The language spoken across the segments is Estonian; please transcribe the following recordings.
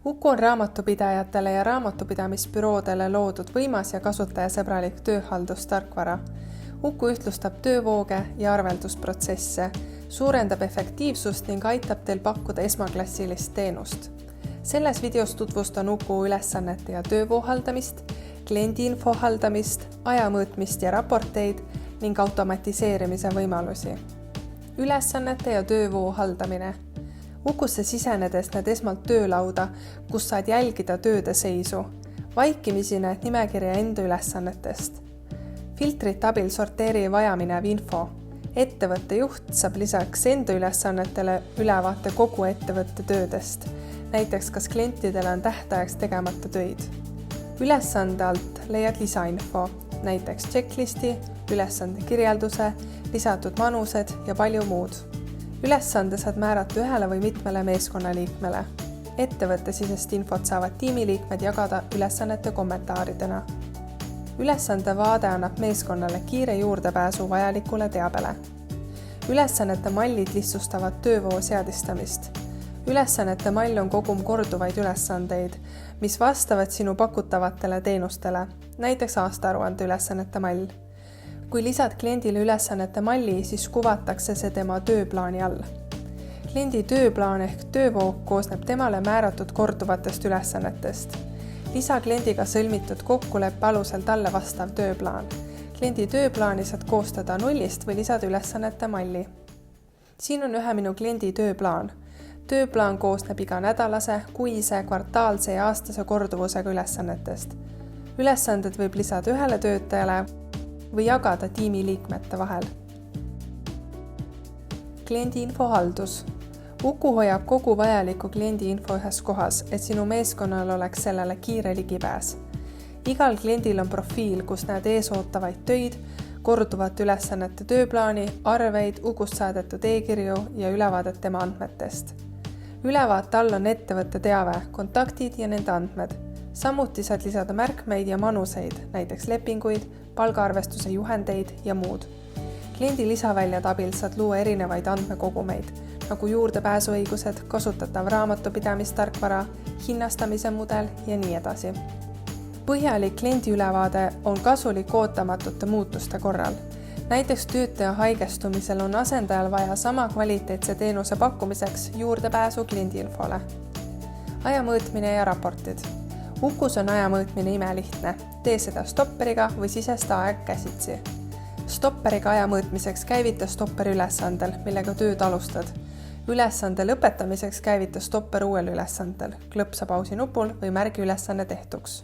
Uku on raamatupidajatele ja raamatupidamisbüroodele loodud võimas ja kasutajasõbralik tööhaldustarkvara. Uku ühtlustab töövooge ja arveldusprotsesse, suurendab efektiivsust ning aitab teil pakkuda esmaklassilist teenust. Selles videos tutvustan Uku ülesannete ja töövoo haldamist, kliendiinfo haldamist, ajamõõtmist ja raporteid ning automatiseerimise võimalusi. Ülesannete ja töövoo haldamine. Ukusse sisenedes näed esmalt töölauda, kus saad jälgida tööde seisu. Vaikimisi näed nimekirja enda ülesannetest. Filtrite abil sorteeri vajaminev info. Ettevõtte juht saab lisaks enda ülesannetele ülevaate kogu ettevõtte töödest. Näiteks kas klientidele on tähtajaks tegemata töid. Ülesande alt leiad lisainfo, näiteks checklisti, ülesande kirjelduse, lisatud manused ja palju muud. Ülesande saad määrata ühele või mitmele meeskonnaliikmele. Ettevõttesisest infot saavad tiimiliikmed jagada ülesannete kommentaaridena. Ülesande vaade annab meeskonnale kiire juurdepääsu vajalikule teabele. Ülesannete mallid lihtsustavad töövoo seadistamist. Ülesannete mall on kogum korduvaid ülesandeid, mis vastavad sinu pakutavatele teenustele, näiteks aastaaruande ülesannete mall. Kui lisad kliendile ülesannete malli, siis kuvatakse see tema tööplaani all. Kliendi tööplaan ehk töövoog koosneb temale määratud korduvatest ülesannetest. Lisa kliendiga sõlmitud kokkuleppe alusel talle vastav tööplaan. Kliendi tööplaani saad koostada nullist või lisada ülesannete malli. Siin on ühe minu kliendi tööplaan. Tööplaan koosneb iga nädalase, kuise, kvartaalse ja aastase korduvusega ülesannetest. Ülesanded võib lisada ühele töötajale või jagada tiimiliikmete vahel. Kliendiinfo haldus. Uku hoiab kogu vajaliku kliendiinfo ühes kohas, et sinu meeskonnal oleks sellele kiire ligipääs. Igal kliendil on profiil, kus näed eesootavaid töid, korduvat ülesannete tööplaani, arveid, Ukust saadetud e-kirju ja ülevaadet tema andmetest. Ülevaate all on ettevõtte teave, kontaktid ja nende andmed. Samuti saad lisada märkmeid ja manuseid, näiteks lepinguid, palgaarvestuse juhendeid ja muud. Kliendi lisaväljade abil saad luua erinevaid andmekogumeid, nagu juurdepääsuõigused, kasutatav raamatupidamistarkvara, hinnastamise mudel ja nii edasi. Põhjalik kliendi ülevaade on kasulik ootamatute muutuste korral. Näiteks töötaja haigestumisel on asendajal vaja sama kvaliteetse teenuse pakkumiseks juurdepääsu kliendiinfole. Ajamõõtmine ja raportid. Ukus on ajamõõtmine imelihtne. Tee seda stopperiga või sisesta aeg käsitsi. Stopperiga ajamõõtmiseks käivita stopper ülesandel, millega tööd alustad. Ülesande lõpetamiseks käivita stopper uuel ülesandel, klõpsa pausi nupul või märgi ülesanne tehtuks.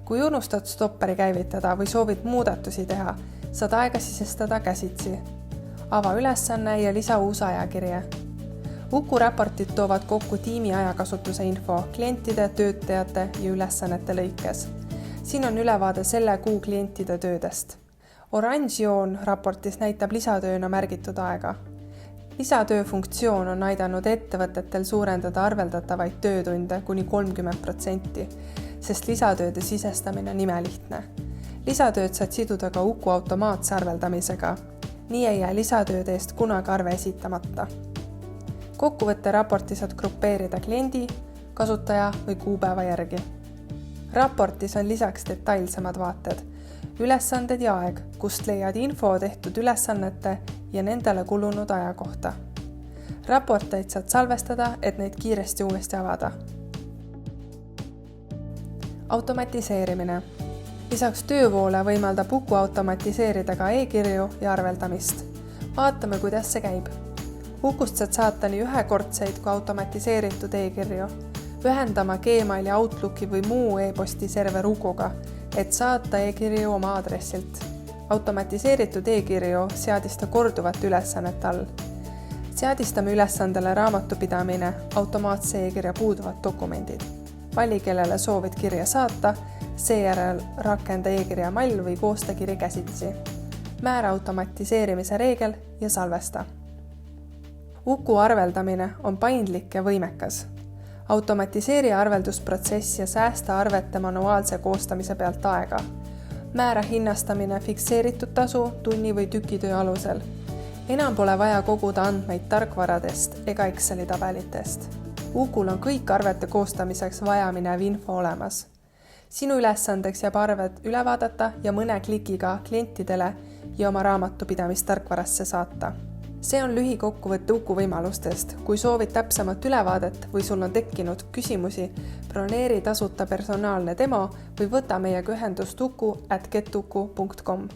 Kui unustad stopperi käivitada või soovid muudatusi teha, saad aega sisestada käsitsi. Ava ülesanne ja lisa uus ajakirje. Uku raportid toovad kokku tiimi ajakasutuse info klientide, töötajate ja ülesannete lõikes. Siin on ülevaade selle kuu klientide töödest. Oranž joon raportis näitab lisatööna märgitud aega. Lisatöö funktsioon on aidanud ettevõtetel suurendada arveldatavaid töötunde kuni 30%, sest lisatööde sisestamine on imelihtne. Lisatööd saad siduda ka Uku automaatse arveldamisega. Nii ei jää lisatööde eest kunagi arve esitamata. Kokkuvõtte raporti saad grupeerida kliendi, kasutaja või kuupäeva järgi. Raportis on lisaks detailsemad vaated, ülesanded ja aeg, kust leiad info tehtud ülesannete ja nendele kulunud aja kohta. Raporteid saad salvestada, et neid kiiresti uuesti avada. Automatiseerimine. Lisaks töövoole võimaldab Uku automatiseerida ka e-kirju ja arveldamist. Vaatame, kuidas see käib. Ukust saad saata nii ühekordseid kui automatiseeritud e-kirju, ühendama Gmaili, Outlooki või muu e-posti server Ukuga, et saata e-kirju oma aadressilt. Automatiseeritud e-kirju seadista korduvat ülesannet all. Seadistame ülesandele raamatupidamine, automaatse e-kirja puuduvad dokumendid. Vali, kellele soovid kirja saata, seejärel rakenda e-kirja mall või koosta kiri käsitsi. Määra automatiseerimise reegel ja salvesta. Uku arveldamine on paindlik ja võimekas. Automatiseeri arveldusprotsess ja säästa arvete manuaalse koostamise pealt aega. Määra hinnastamine fikseeritud tasu, tunni või tükitöö alusel. Enam pole vaja koguda andmeid tarkvaradest ega Exceli tabelitest. Ukul on kõik arvete koostamiseks vajaminev info olemas. Sinu ülesandeks jääb arved üle vaadata ja mõne klikiga klientidele ja oma raamatupidamistarkvarasse saata. See on lühikokkuvõte Uku võimalustest. Kui soovid täpsemat ülevaadet või sul on tekkinud küsimusi, broneeri tasuta personaalne demo või võta meiega ühendust uku@getuku.com.